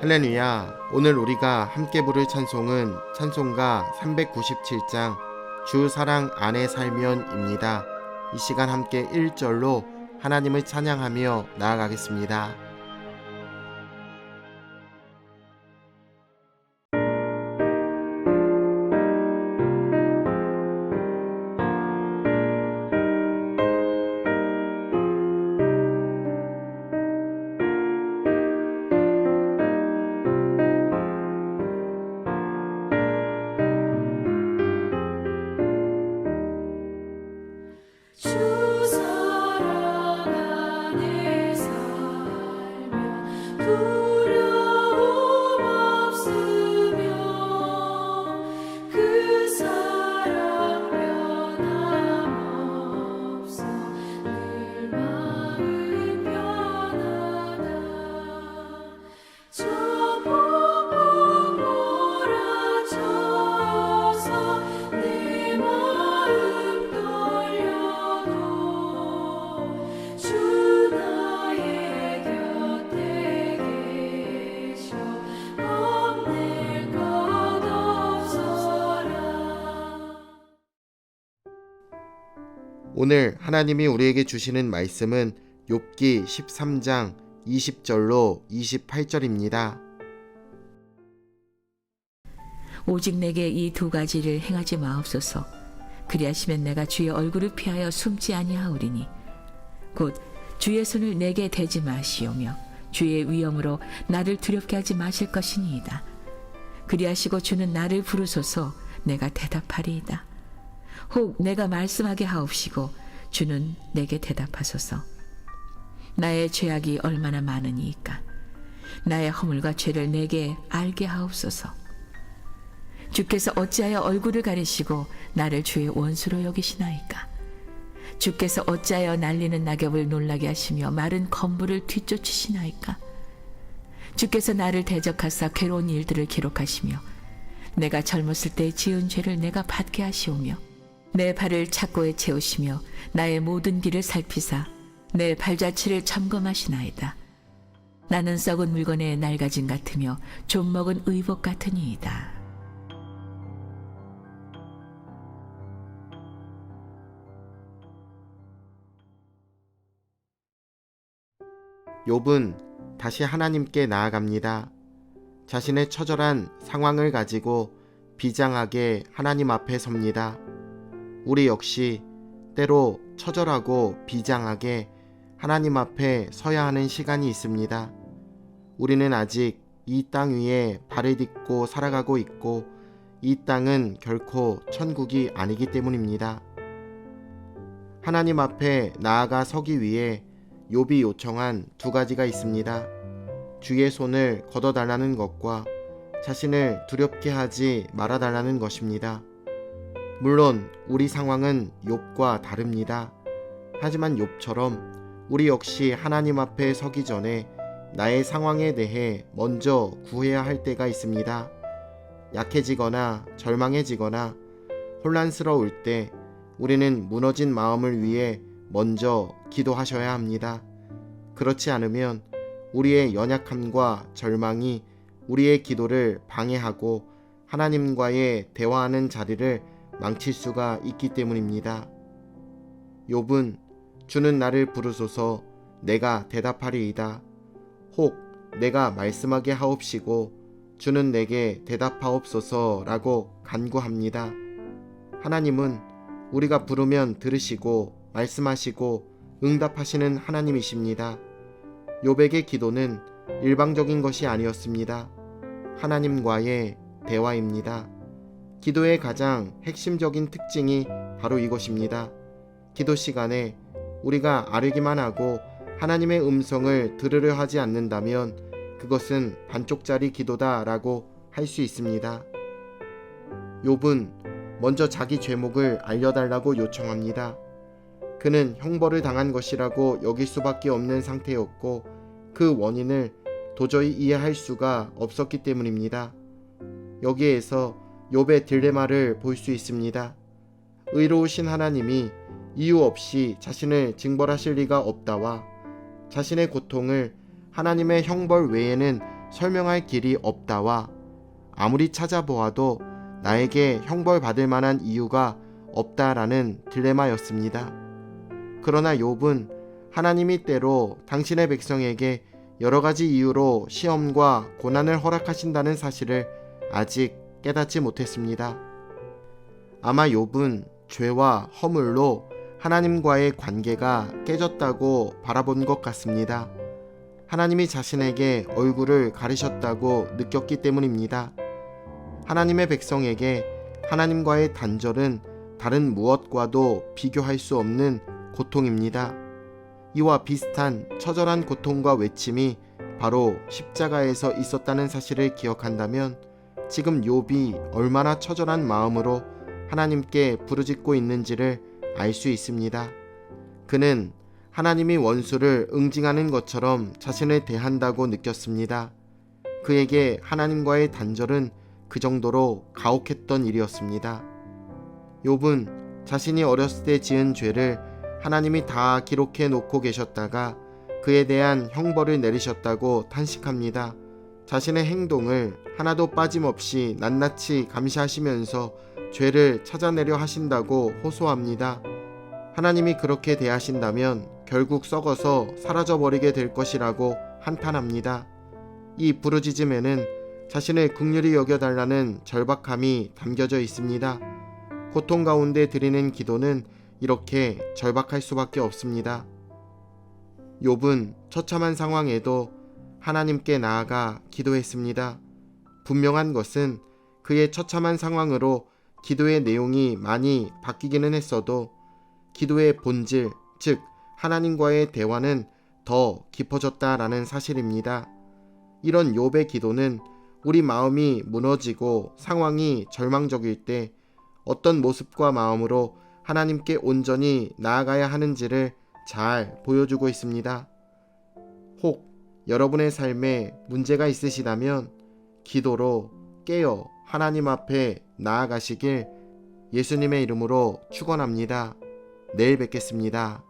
할렐루야. 오늘 우리가 함께 부를 찬송은 찬송가 397장 주 사랑 안에 살면입니다. 이 시간 함께 1절로 하나님을 찬양하며 나아가겠습니다. 주 사랑 안에 살면 두려움 없으며 그 사랑 변함없어 늘 마음 편하다. 저 폭풍 몰아쳐서 내 마음 주 나의 곁에 계셔 겁낼 것 없어라. 오늘 하나님이 우리에게 주시는 말씀은 욥기 13장 20절로 28절입니다. 오직 내게 이 두 가지를 행하지 마옵소서. 그리하시면 내가 주의 얼굴을 피하여 숨지 아니하오리니 곧 주의 손을 내게 대지 마시오며 주의 위엄으로 나를 두렵게 하지 마실 것이니이다. 그리하시고 주는 나를 부르소서. 내가 대답하리이다. 혹 내가 말씀하게 하옵시고 주는 내게 대답하소서. 나의 죄악이 얼마나 많으니이까. 나의 허물과 죄를 내게 알게 하옵소서. 주께서 어찌하여 얼굴을 가리시고 나를 주의 원수로 여기시나이까. 주께서 어찌하여 날리는 낙엽을 놀라게 하시며 마른 건물을 뒤쫓으시나이까. 주께서 나를 대적하사 괴로운 일들을 기록하시며 내가 젊었을 때 지은 죄를 내가 받게 하시오며 내 발을 착고에 채우시며 나의 모든 길을 살피사 내 발자취를 점검하시나이다. 나는 썩은 물건의 낡아짐 같으며 좀 먹은 의복 같으니이다. 욥은 다시 하나님께 나아갑니다. 자신의 처절한 상황을 가지고 비장하게 하나님 앞에 섭니다. 우리 역시 때로 처절하고 비장하게 하나님 앞에 서야 하는 시간이 있습니다. 우리는 아직 이 땅 위에 발을 딛고 살아가고 있고 이 땅은 결코 천국이 아니기 때문입니다. 하나님 앞에 나아가 서기 위해 욥이 요청한 두 가지가 있습니다. 주의 손을 걷어달라는 것과 자신을 두렵게 하지 말아달라는 것입니다. 물론 우리 상황은 욥과 다릅니다. 하지만 욥처럼 우리 역시 하나님 앞에 서기 전에 나의 상황에 대해 먼저 구해야 할 때가 있습니다. 약해지거나 절망해지거나 혼란스러울 때 우리는 무너진 마음을 위해 먼저 기도하셔야 합니다. 그렇지 않으면 우리의 연약함과 절망이 우리의 기도를 방해하고 하나님과의 대화하는 자리를 망칠 수가 있기 때문입니다. 욥은 주는 나를 부르소서. 내가 대답하리이다. 혹 내가 말씀하게 하옵시고 주는 내게 대답하옵소서 라고 간구합니다. 하나님은 우리가 부르면 들으시고 말씀하시고 응답하시는 하나님이십니다. 욥에게 기도는 일방적인 것이 아니었습니다. 하나님과의 대화입니다. 기도의 가장 핵심적인 특징이 바로 이것입니다. 기도 시간에 우리가 아뢰기만 하고 하나님의 음성을 들으려 하지 않는다면 그것은 반쪽짜리 기도다라고 할 수 있습니다. 욥은 먼저 자기 죄목을 알려달라고 요청합니다. 그는 형벌을 당한 것이라고 여길 수밖에 없는 상태였고 그 원인을 도저히 이해할 수가 없었기 때문입니다. 여기에서 욥의 딜레마를 볼 수 있습니다. 의로우신 하나님이 이유 없이 자신을 징벌하실 리가 없다와 자신의 고통을 하나님의 형벌 외에는 설명할 길이 없다와 아무리 찾아보아도 나에게 형벌받을 만한 이유가 없다라는 딜레마였습니다. 그러나 욥은 하나님이 때로 당신의 백성에게 여러 가지 이유로 시험과 고난을 허락하신다는 사실을 아직 깨닫지 못했습니다. 아마 욥은 죄와 허물로 하나님과의 관계가 깨졌다고 바라본 것 같습니다. 하나님이 자신에게 얼굴을 가리셨다고 느꼈기 때문입니다. 하나님의 백성에게 하나님과의 단절은 다른 무엇과도 비교할 수 없는 고통입니다. 이와 비슷한 처절한 고통과 외침이 바로 십자가에서 있었다는 사실을 기억한다면 지금 욥이 얼마나 처절한 마음으로 하나님께 부르짖고 있는지를 알 수 있습니다. 그는 하나님이 원수를 응징하는 것처럼 자신을 대한다고 느꼈습니다. 그에게 하나님과의 단절은 그 정도로 가혹했던 일이었습니다. 욥은 자신이 어렸을 때 지은 죄를 하나님이 다 기록해 놓고 계셨다가 그에 대한 형벌을 내리셨다고 탄식합니다. 자신의 행동을 하나도 빠짐없이 낱낱이 감시하시면서 죄를 찾아내려 하신다고 호소합니다. 하나님이 그렇게 대하신다면 결국 썩어서 사라져버리게 될 것이라고 한탄합니다. 이 부르짖음에는 자신을 긍휼히 여겨달라는 절박함이 담겨져 있습니다. 고통 가운데 드리는 기도는 이렇게 절박할 수밖에 없습니다. 욥은 처참한 상황에도 하나님께 나아가 기도했습니다. 분명한 것은 그의 처참한 상황으로 기도의 내용이 많이 바뀌기는 했어도 기도의 본질, 즉 하나님과의 대화는 더 깊어졌다라는 사실입니다. 이런 욥의 기도는 우리 마음이 무너지고 상황이 절망적일 때 어떤 모습과 마음으로 하나님께 온전히 나아가야 하는지를 잘 보여주고 있습니다. 혹 여러분의 삶에 문제가 있으시다면 기도로 깨어 하나님 앞에 나아가시길 예수님의 이름으로 축원합니다. 내일 뵙겠습니다.